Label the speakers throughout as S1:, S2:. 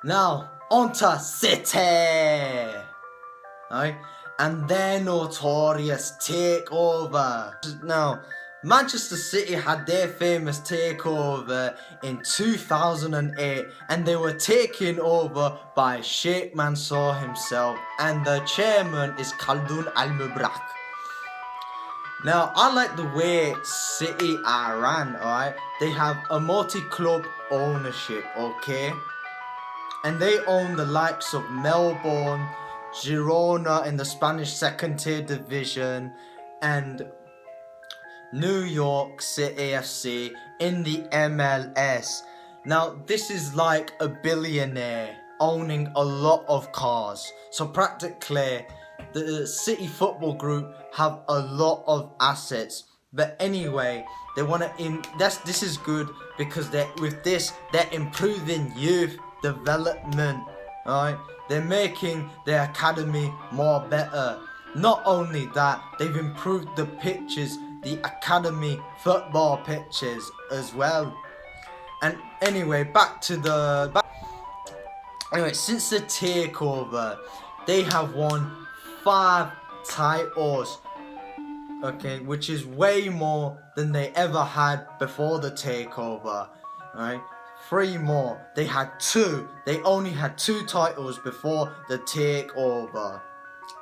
S1: Now, onto City, right? And their notorious takeover. Now, Manchester City had their famous takeover in 2008, and they were taken over by Sheikh Mansour himself, and the chairman is Khaldun Al-Mubrak. Now, I like the way City are ran, alright? They have a multi-club ownership, okay? And they own the likes of Melbourne, Girona in the Spanish second tier division, and New York City FC in the MLS. Now, this is like a billionaire owning a lot of cars. So practically, the City Football Group have a lot of assets. But anyway, they want to this is good because they're improving youth development. Alright? They're making their academy more better. Not only that, they've improved the pitches, the academy football pitches as well. And anyway, since the takeover, they have won 5 titles, okay, which is way more than they ever had before the takeover, right? 3 more. They only had 2 titles before the takeover.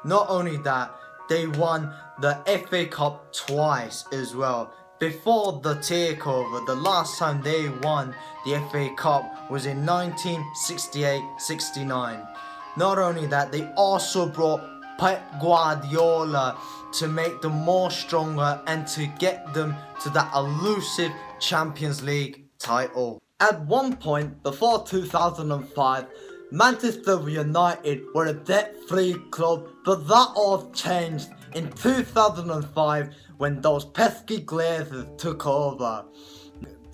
S1: Not only that, they won the FA Cup twice as well. Before the takeover, the last time they won the FA Cup was in 1968-69. Not only that, they also brought Pep Guardiola to make them more stronger and to get them to that elusive Champions League title. At one point, before 2005, Manchester United were a debt-free club, but that all changed in 2005 when those pesky Glazers took over.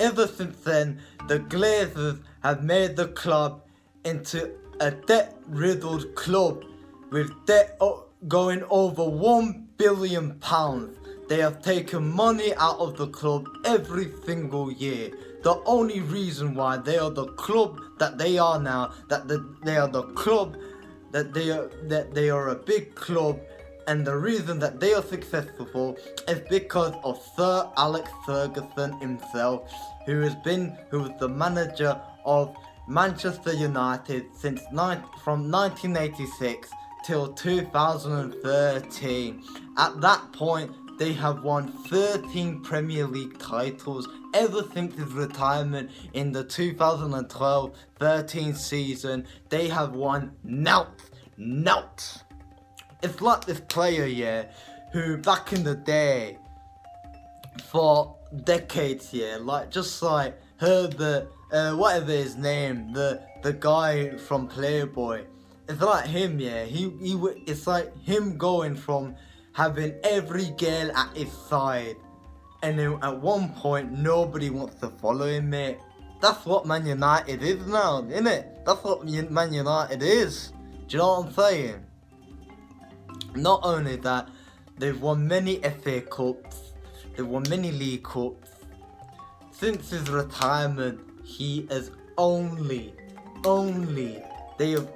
S1: Ever since then, the Glazers have made the club into a debt-riddled club with debt going over £1 billion. They have taken money out of the club every single year. The only reason why they are the club that they are now, they are a big club, and the reason that they are successful is because of Sir Alex Ferguson himself, who was the manager of Manchester United from 1986 till 2013. At that point, they have won 13 Premier League titles ever since his retirement in the 2012-13 season. They have won naught. It's like this player, who back in the day, for decades, like Herbert, whatever his name, the guy from Playboy. It's like him, it's like him going from having every girl at his side, and then at one point nobody wants to follow him, mate. That's what Man United is now, isn't it? That's what Man United is. Do you know what I'm saying? Not only that, they've won many FA Cups, they've won many League Cups. Since his retirement, he has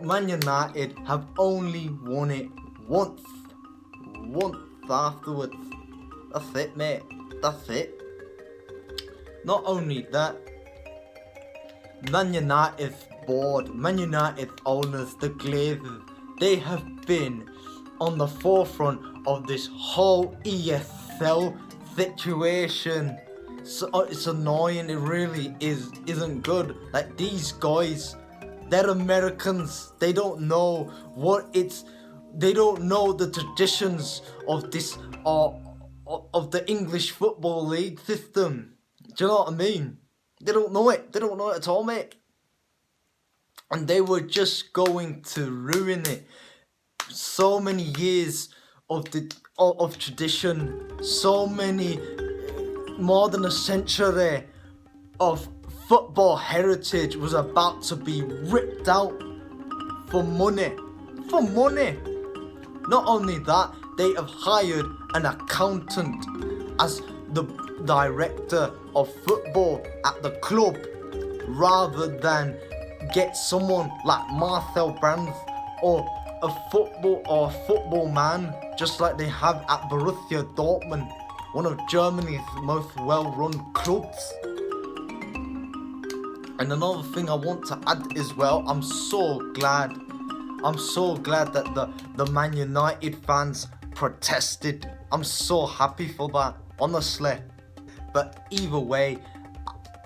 S1: Man United have only won it once afterwards. That's it, mate. That's it. Not only that, Man United's board, Man United's owners, the Glazers, they have been on the forefront of this whole ESL situation. So it's annoying. It really isn't good. Like, these guys, they're Americans. They don't know they don't know the traditions of this of the English Football League system. Do you know what I mean? They don't know it. They don't know it at all, mate. And they were just going to ruin it. So many years of tradition, so many, more than a century of football heritage was about to be ripped out for money. Not only that, they have hired an accountant as the director of football at the club, rather than get someone like Marcel Brands or a football man, just like they have at Borussia Dortmund, one of Germany's most well-run clubs. And another thing I want to add as well, I'm so glad that the Man United fans protested. I'm so happy for that, honestly. But either way,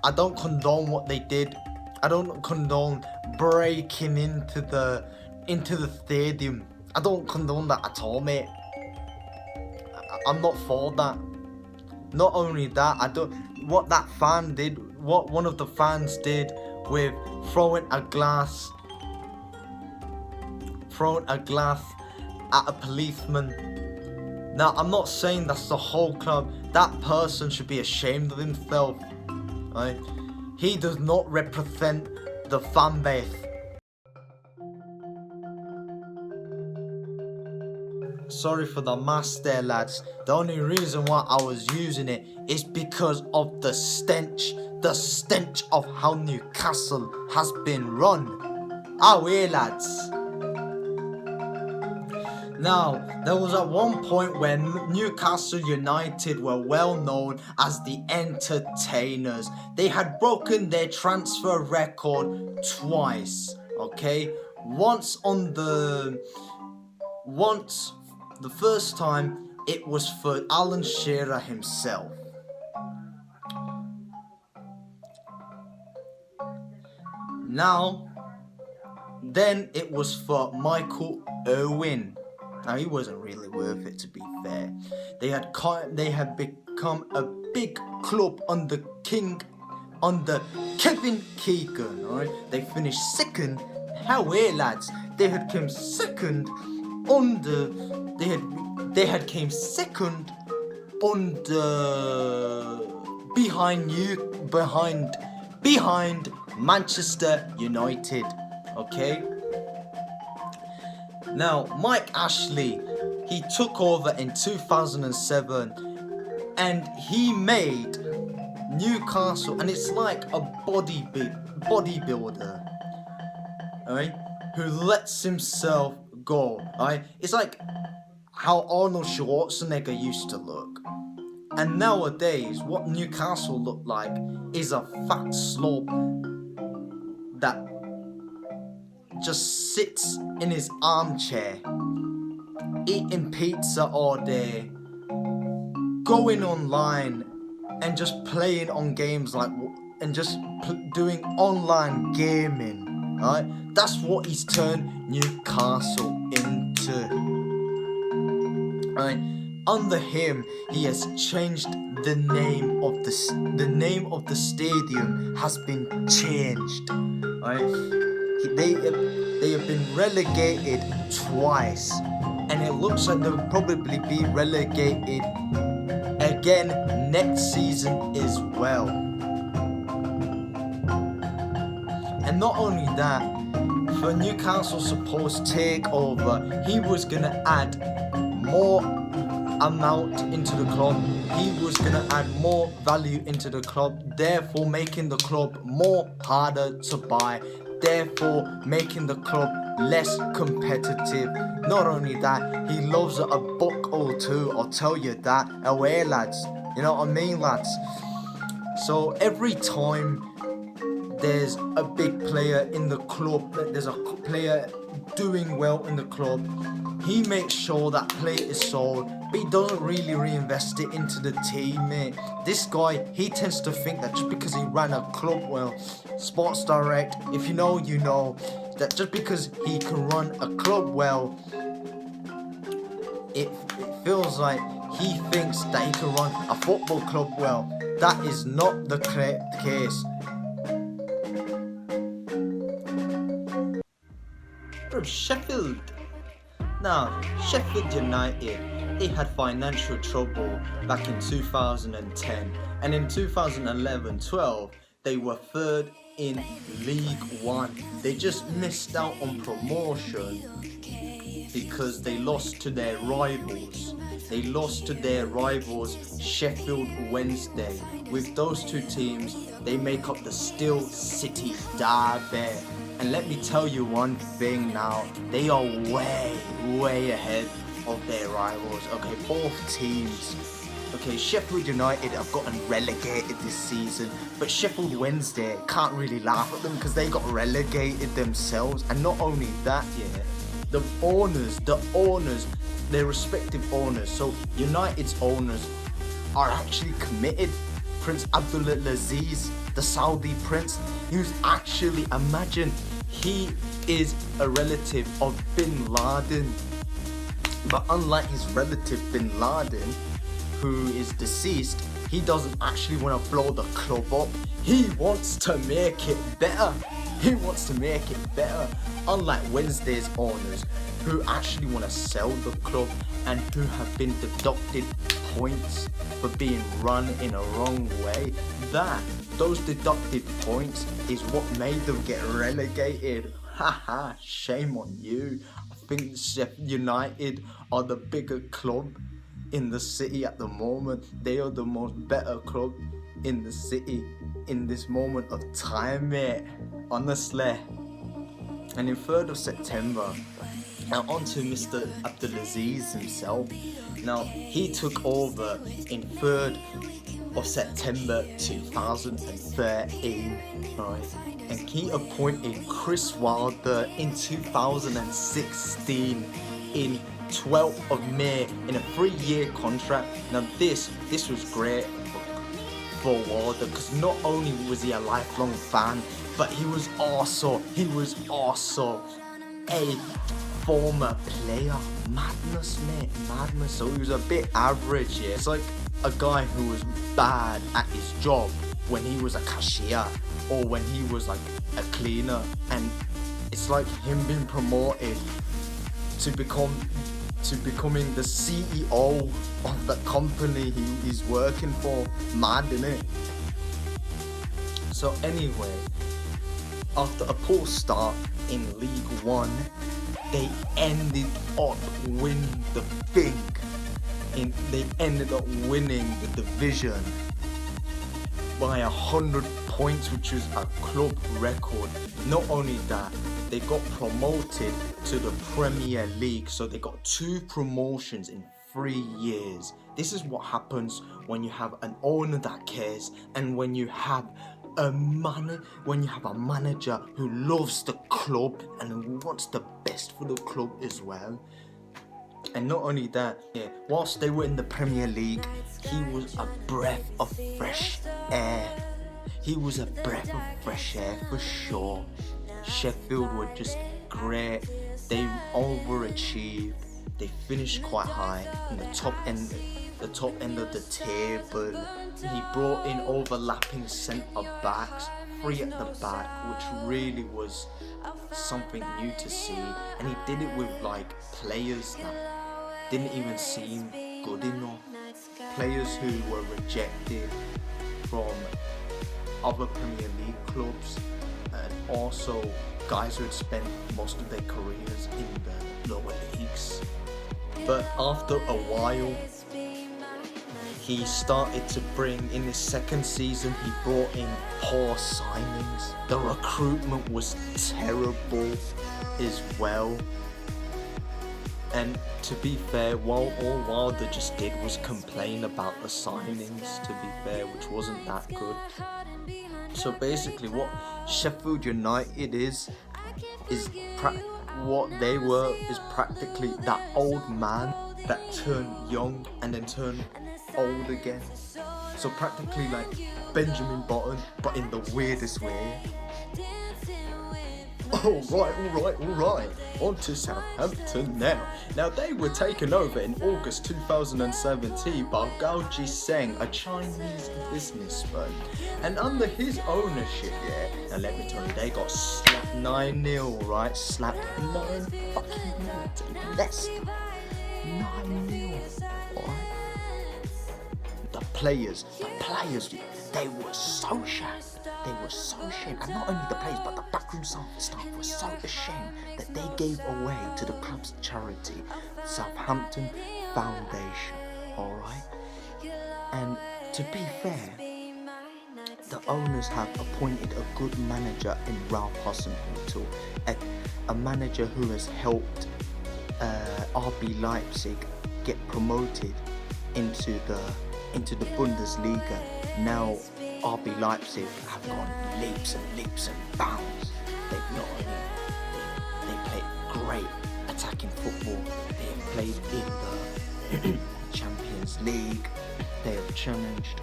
S1: I don't condone what they did. I don't condone breaking into the stadium. I don't condone that at all, mate. I'm not for that. Not only that, what that fan did, what one of the fans did with throwing a glass at a policeman. Now, I'm not saying that's the whole club. That person should be ashamed of himself, right? He does not represent the fan base. Sorry for the mask there, lads. The only reason why I was using it is because of the stench of how Newcastle has been run. Lads. Now, there was at one point when Newcastle United were well known as the entertainers. They had broken their transfer record twice, okay? Once the first time it was for Alan Shearer himself. Then it was for Michael Owen. Now, he wasn't really worth it, to be fair. They had become a big club under Kevin Keegan. Alright, they finished second. Lads, they had come second under. They had came second under behind Manchester United. Okay. Now, Mike Ashley, he took over in 2007 and he made Newcastle, and it's like a bodybuilder, alright, who lets himself go, alright? It's like how Arnold Schwarzenegger used to look. And nowadays, what Newcastle look like is a fat slob that just sits in his armchair, eating pizza all day, going online and just playing on games and just doing online gaming, right? That's what he's turned Newcastle into, right? Under him, he has changed the name of the stadium has been changed, right? They have been relegated twice, and it looks like they'll probably be relegated again next season as well. And not only that, for Newcastle's supposed takeover, he was gonna add more amount into the club. He was gonna add more value into the club, therefore making the club more harder to buy, therefore making the club less competitive. Not only that, he loves a buck or two, I'll tell you that. Away, lads. You know what I mean, lads? So every time there's a big player in the club, there's a player doing well in the club, he makes sure that player is sold, but he doesn't really reinvest it into the team, mate. This guy, he tends to think that just because he ran a club well, Sports Direct, if you know, you know, that just because he can run a club well, it feels like he thinks that he can run a football club well. That is not the case. From Sheffield. Now, Sheffield United, they had financial trouble back in 2010, and in 2011-12 they were third in League One. They just missed out on promotion because they lost to their rivals. They lost to their rivals Sheffield Wednesday. With those two teams, they make up the Steel City Derby. And let me tell you one thing now, they are way ahead of their rivals. Okay, both teams. Okay, Sheffield United have gotten relegated this season, but Sheffield Wednesday can't really laugh at them because they got relegated themselves. And not only that, yeah, the owners, their respective owners, so United's owners are actually committed. Prince Abdulaziz, the Saudi prince, who's actually, imagine, he is a relative of Bin Laden. But unlike his relative Bin Laden, who is deceased, he doesn't actually want to blow the club up. He wants to make it better. He wants to make it better. Unlike Wednesday's owners, who actually want to sell the club and who have been deducted points for being run in a wrong way. Those deducted points is what made them get relegated. Haha, shame on you. I think Sheffield United are the bigger club in the city at the moment. They are the most better club in the city in this moment of time, mate. Honestly. And in 3rd of September, now on to Mr. Abdulaziz himself. Now he took over in 3rd of September 2013, right? And he appointed Chris Wilder in 2016 in 12th of May in a 3-year contract. Now this was great for Wilder because not only was he a lifelong fan, but he was also a former player. Madness, mate, madness. So he was a bit average, yeah. It's like a guy who was bad at his job when he was a cashier or when he was like a cleaner, and it's like him being promoted to becoming the CEO of the company he's working for. Mad, innit? So anyway, after a poor start in League One, they ended up winning the thing. They ended up winning the division by 100 points, which was a club record. Not only that, they got promoted to the Premier League, so they got 2 promotions in 3 years. This is what happens when you have an owner that cares, and when you have a manager who loves the club and who wants the best for the club as well. And not only that, yeah, whilst they were in the Premier League, he was a breath of fresh air. He was a breath of fresh air for sure. Sheffield were just great. They overachieved. They finished quite high in the top end of the table. He brought in overlapping centre backs, 3 at the back, which really was something new to see. And he did it with like players that didn't even seem good enough. Players who were rejected from other Premier League clubs, and also guys who had spent most of their careers in the lower leagues. But after a while, he started to bring, in his second season, he brought in poor signings. The recruitment was terrible as well. And to be fair, all Wilder just did was complain about the signings, to be fair, which wasn't that good. So basically what Sheffield United is practically that old man that turned young and then turned old again. So practically like Benjamin Button, but in the weirdest way. Alright. On to Southampton now. Now they were taken over in August 2017 by Gao Jiseng, a Chinese businessman. And under his ownership, yeah, now let me tell you, they got slapped 9-0, right? Slapped 9-0 to Leicester. 9-0, alright? The players, they were so shamed. And not only the players, but the backroom staff were so ashamed that they gave away to the club's charity, Southampton Foundation, alright? And to be fair,
S2: the owners have appointed a good manager in Ralph Hasenhüttl, a manager who has helped RB Leipzig get promoted into the Bundesliga. Now RB Leipzig have gone leaps and bounds. They've not only they play great attacking football, they have played in the Champions League. They have challenged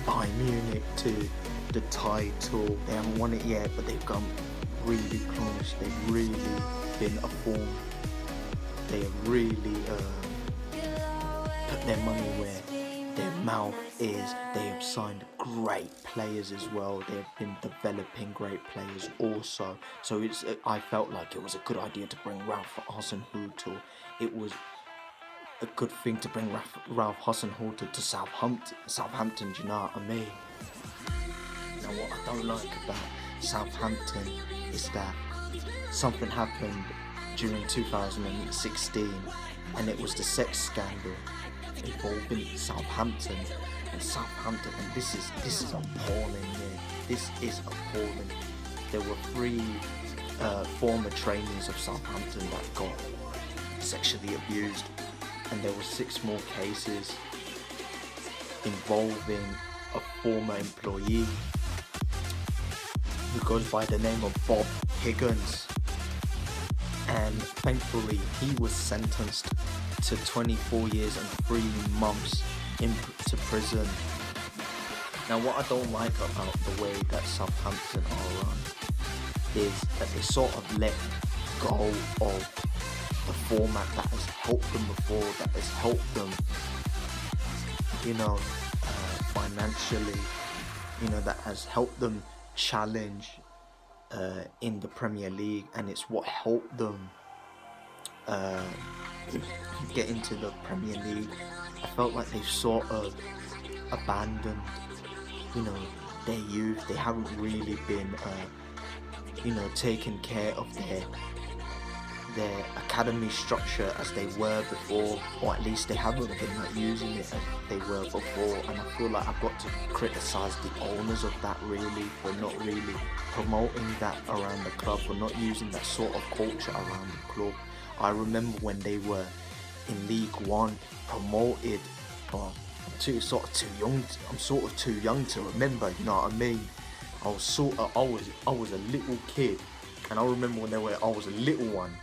S2: Bayern Munich to the title. They haven't won it yet, but they've gone really close. They've really been a form. They have really put their money where their mouth is. They have signed great players as well. They have been developing great players also. So I felt like it was a good idea to bring Ralph Hasenhüttl. It was a good thing to bring Ralph Hasenhüttl to Southampton, do you know what I mean? Now what I don't like about Southampton is that something happened during 2016, and it was the sex scandal involving Southampton, and this is appalling. Yeah. This is appalling. There were 3 former trainees of Southampton that got sexually abused, and there were 6 more cases involving a former employee who goes by the name of Bob Higgins, and thankfully he was sentenced to 24 years and 3 months to prison. Now what I don't like about the way that Southampton are run is that they sort of let go of the format that has helped them before, that has helped them, financially, that has helped them challenge in the Premier League, and it's what helped them get into the Premier League. I felt like they've sort of abandoned, their youth. They haven't really been, taking care of their academy structure as they were before, or at least they haven't been using it as they were before. And I feel like I've got to criticise the owners of that, really, for not really promoting that around the club, for not using that sort of culture around the club. I remember when they were in League One, promoted. I'm sort of too young to remember. You know what I mean? I was a little kid, and I remember when I was a little one.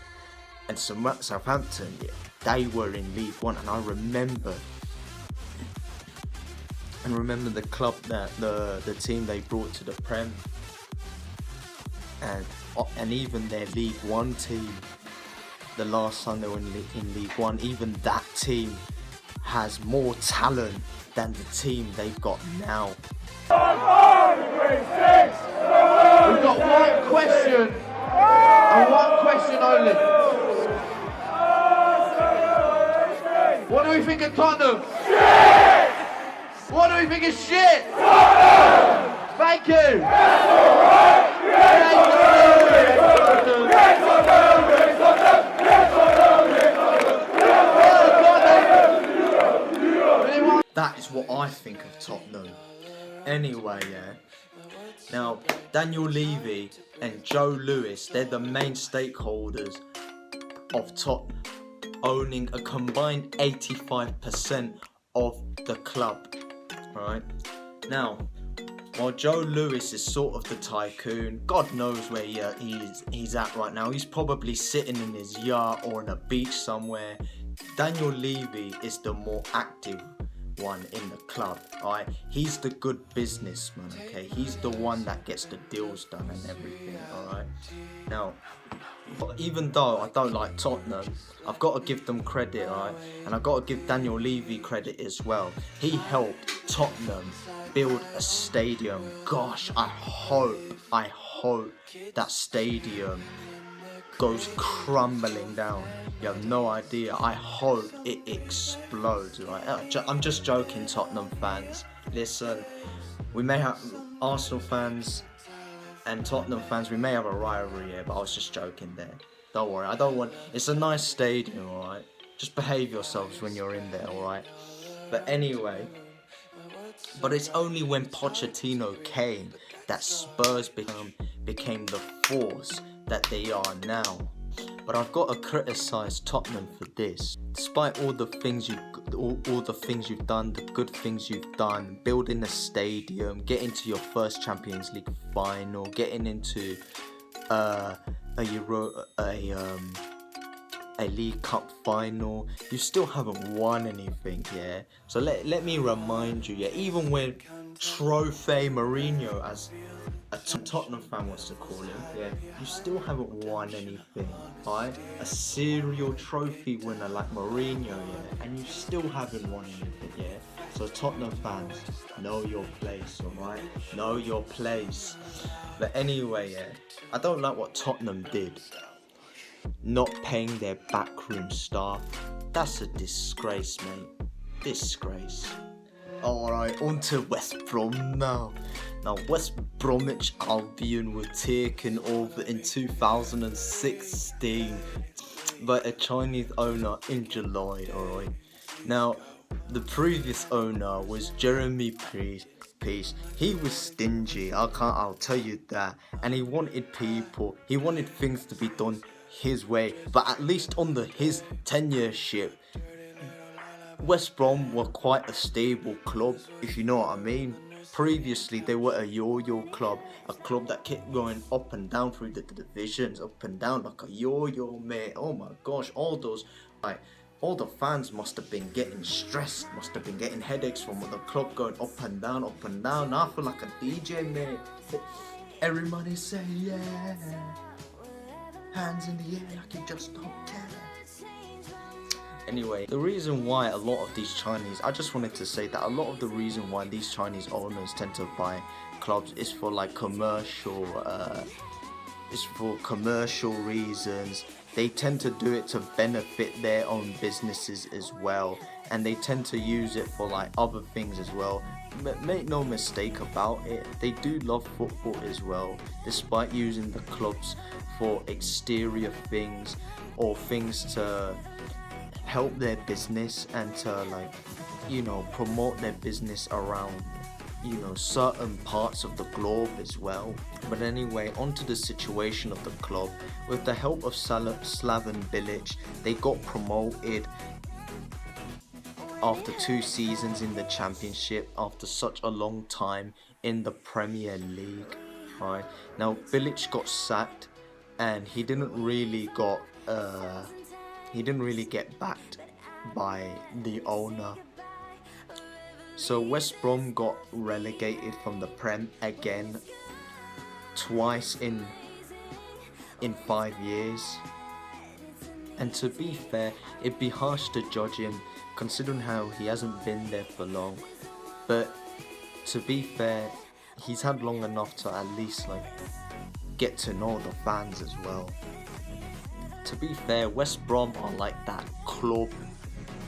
S2: And Southampton, they were in League One, and I remember the club that the team they brought to the Prem, and even their League One team, the last time they were in League One, even that team has more talent than the team they've got now.
S3: We've got one question, and one question only. What do we think of Tottenham? Shit! What do we think of shit? Tottenham! Thank you! That's alright!
S1: That is what I think of Tottenham. Anyway, now, Daniel Levy and Joe Lewis, they're the main stakeholders of Tottenham, owning a combined 85% of the club. Right? Now, while Joe Lewis is sort of the tycoon, God knows where he's at right now. He's probably sitting in his yacht or on a beach somewhere. Daniel Levy is the more active one in the club, alright? He's the good businessman, okay? He's the one that gets the deals done and everything, alright? Now, even though I don't like Tottenham, I've got to give them credit, alright? And I've got to give Daniel Levy credit as well. He helped Tottenham build a stadium. Gosh, I hope that stadium goes crumbling down. You have no idea. I hope it explodes, right? I'm just joking, Tottenham fans. Listen, we may have Arsenal fans and Tottenham fans, we may have a rivalry here, but I was just joking there. Don't worry, it's a nice stadium, alright? Just behave yourselves when you're in there, alright? But anyway, but it's only when Pochettino came that Spurs became the force that they are now. But I've got to criticise Tottenham for this. Despite all the things all the things you've done, the good things you've done, building a stadium, getting to your first Champions League final, getting into a League Cup final, you still haven't won anything, yeah? So let me remind you, yeah, even when Trophy Mourinho, as a Tottenham fan wants to call him, yeah, you still haven't won anything, right? A serial trophy winner like Mourinho, yeah, and you still haven't won anything, yeah? So Tottenham fans, know your place, alright? Know your place. But anyway, yeah, I don't like what Tottenham did. Not paying their backroom staff. That's a disgrace, mate. Disgrace. Alright, on to West Brom now. Now, West Bromwich Albion were taken over in 2016 by a Chinese owner in July, alright. Now, the previous owner was Jeremy Peace. He was stingy, I'll tell you that. And he wanted things to be done his way. But at least under his tenureship, West Brom were quite a stable club, if you know what I mean. Previously, they were a yo-yo club, a club that kept going up and down through the divisions, up and down like a yo-yo, mate. Oh my gosh, all the fans must have been getting stressed, must have been getting headaches from the club going up and down, up and down. Now I feel like a DJ, mate. Everybody say yeah, hands in the air like you just don't care. Anyway, the reason why a lot of these Chinese, I just wanted to say that a lot of the reason why these Chinese owners tend to buy clubs is for like commercial reasons. They tend to do it to benefit their own businesses as well, and they tend to use it for like other things as well. Make no mistake about it, they do love football as well, despite using the clubs for exterior things or things to help their business and to promote their business around certain parts of the globe as well. But anyway, onto the situation of the club. With the help of Slaven Bilic, they got promoted after 2 seasons in the Championship, after such a long time in the Premier League. Right now, Bilic got sacked, and he didn't really get backed by the owner. So West Brom got relegated from the Prem again, twice in 5 years. And to be fair, it'd be harsh to judge him considering how he hasn't been there for long. But to be fair, he's had long enough to at least get to know the fans as well. To be fair, West Brom are like that club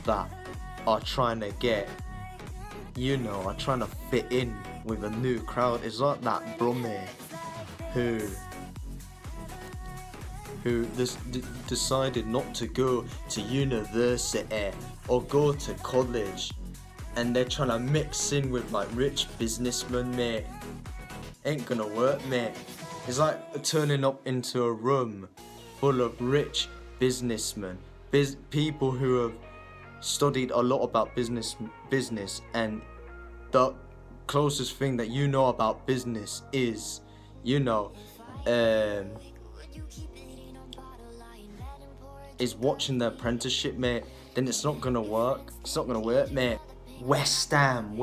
S1: that are trying to are trying to fit in with a new crowd. It's like that Brummie who decided not to go to university or go to college, and they're trying to mix in with rich businessmen, mate. Ain't gonna work, mate. It's like turning up into a room full of rich businessmen, people who have studied a lot about business, and the closest thing that you know about business is, is watching the apprenticeship, mate. Then it's not gonna work. It's not gonna work, mate. West Ham.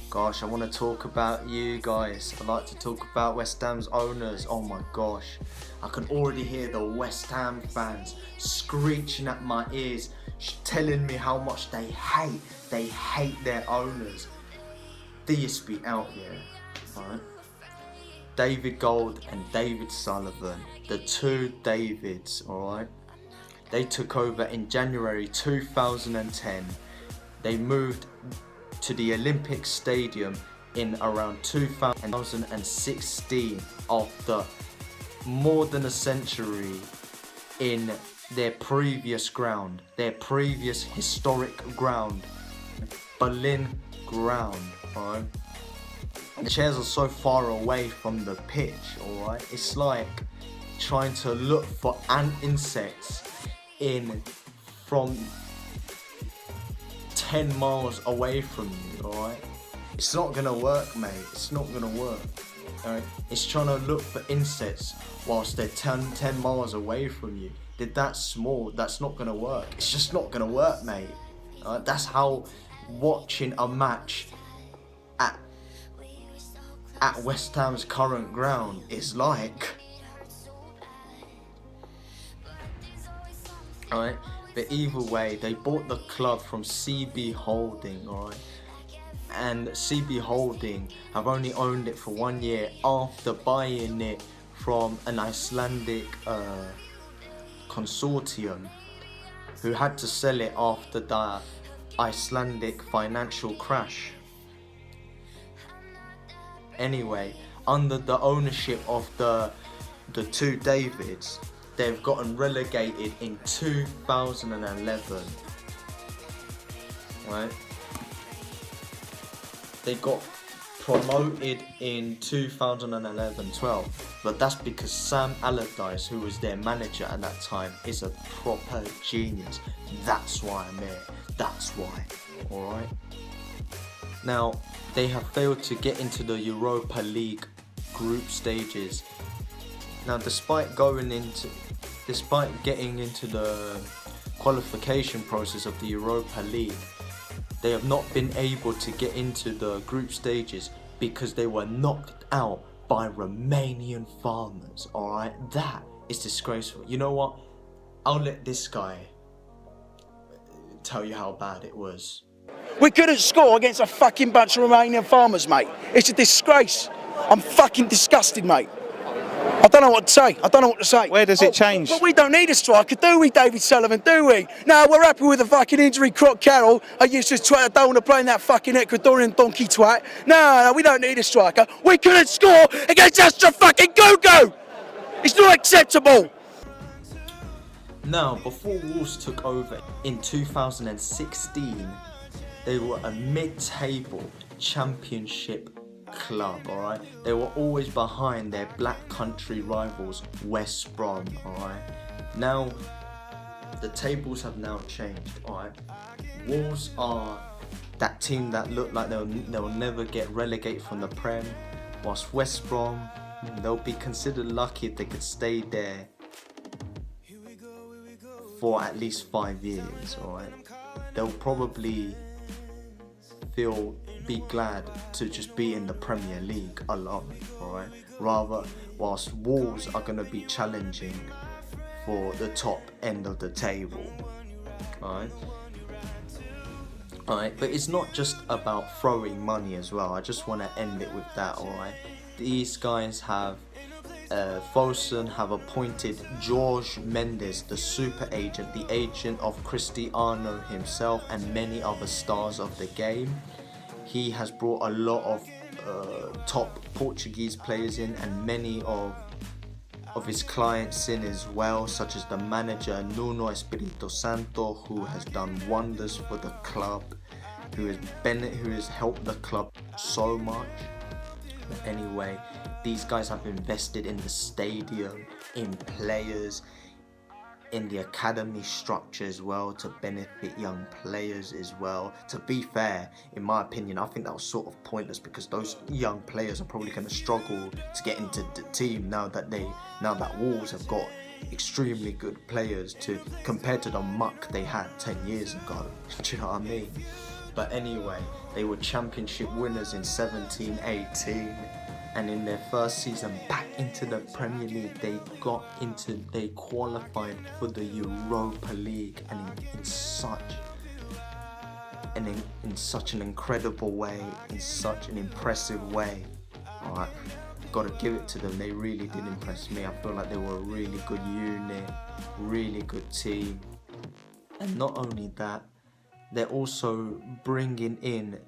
S1: Gosh, I want to talk about you guys. I like to talk about West Ham's owners. Oh my gosh, I can already hear the West Ham fans screeching at my ears, telling me how much they hate their owners. DSB out here, right? David Gold and David Sullivan, the two Davids, alright? They took over in January 2010. They moved to the Olympic Stadium in around 2016 after more than a century in
S2: their previous ground, their previous historic ground, Berlin ground, alright? The chairs are so far away from the pitch, alright? It's like trying to look for insects from 10 miles away from you, alright? It's not gonna work, mate. It's not gonna work. Alright? It's trying to look for insects whilst they're 10 miles away from you. They're that small, that's not gonna work. It's just not gonna work, mate. That's how watching a match at West Ham's current ground is like. Alright? But either way, they bought the club from CB Holding, alright? And CB Holding have only owned it for 1 year after buying it from an Icelandic consortium who had to sell it after the Icelandic financial crash. Anyway, under the ownership of the two Davids, they've gotten relegated in 2011. Right? They got promoted in 2011-12, but that's because Sam Allardyce, who was their manager at that time, is a proper genius. That's why I'm here. That's why. Alright? Now, they have failed to get into the Europa League group stages. Now, despite getting into the qualification process of the Europa League, they have not been able to get into the group stages because they were knocked out by Romanian farmers. Alright, that is disgraceful. You know what? I'll let this guy tell you how bad it was.
S4: We couldn't score against a fucking bunch of Romanian farmers, mate. It's a disgrace. I'm fucking disgusted, mate. I don't know what to say. I don't know what to say.
S5: Where does it change?
S4: But we don't need a striker, do we, David Sullivan, do we? No, we're happy with the fucking injury Croc Carroll. I used to twat, I don't want to play in that fucking Ecuadorian donkey twat. No, we don't need a striker. We couldn't score against Astra fucking Gogo. It's not acceptable.
S2: Now, before Wolves took over in 2016, they were a mid-table championship club, alright? They were always behind their black country rivals, West Brom, alright? Now, the tables have now changed, alright? Wolves are that team that look like they'll never get relegated from the Prem, whilst West Brom, they'll be considered lucky if they could stay there for at least 5 years, alright? They'll probably be glad to just be in the Premier League alone, alright? Rather, whilst Wolves are going to be challenging for the top end of the table, alright? Alright, but it's not just about throwing money as well. I just want to end it with that, alright? These guys have Fosun have appointed Jorge Mendes, the super agent, the agent of Cristiano himself and many other stars of the game. He has brought a lot of top Portuguese players in and many of his clients in as well, such as the manager Nuno Espirito Santo, who has done wonders for the club, who has helped the club so much. But anyway, these guys have invested in the stadium, in players, in the academy structure as well, to benefit young players as well. To be fair, in my opinion, I think that was sort of pointless because those young players are probably going to struggle to get into the team now that Wolves have got extremely good players compared to the muck they had 10 years ago. Do you know what I mean? But anyway, they were championship winners in 17-18. And in their first season back into the Premier League, they qualified for the Europa League, and in such an incredible way, in such an impressive way. Alright, gotta give it to them. They really did impress me. I feel like they were a really good unit, really good team. And not only that, they're also bringing in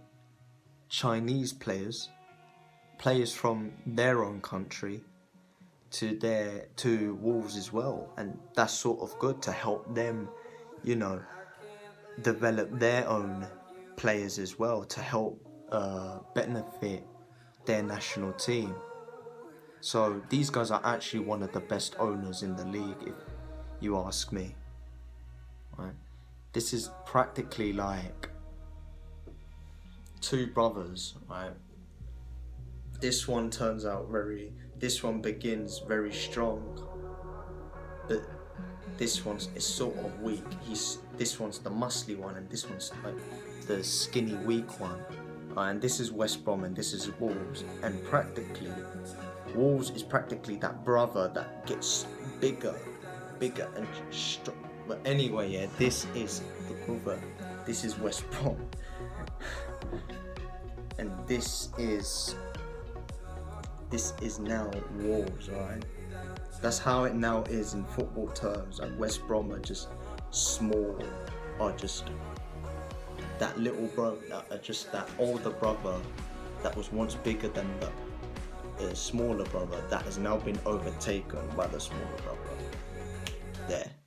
S2: Chinese players from their own country to Wolves as well, and that's sort of good to help them, you know, develop their own players as well, to help benefit their national team. So these guys are actually one of the best owners in the league, if you ask me. Right? This is practically like two brothers, right? This one begins very strong, but this one's is sort of weak. This one's the muscly one, and this one's like the skinny, weak one. And this is West Brom, and this is Wolves, and Wolves is practically that brother that gets bigger and strong. But anyway, yeah, this is the brother. This is West Brom, and this is now Wolves, right? That's how it now is in football terms. And West Brom are just small, or just that little brother, just that older brother that was once bigger than the smaller brother, that has now been overtaken by the smaller brother. There.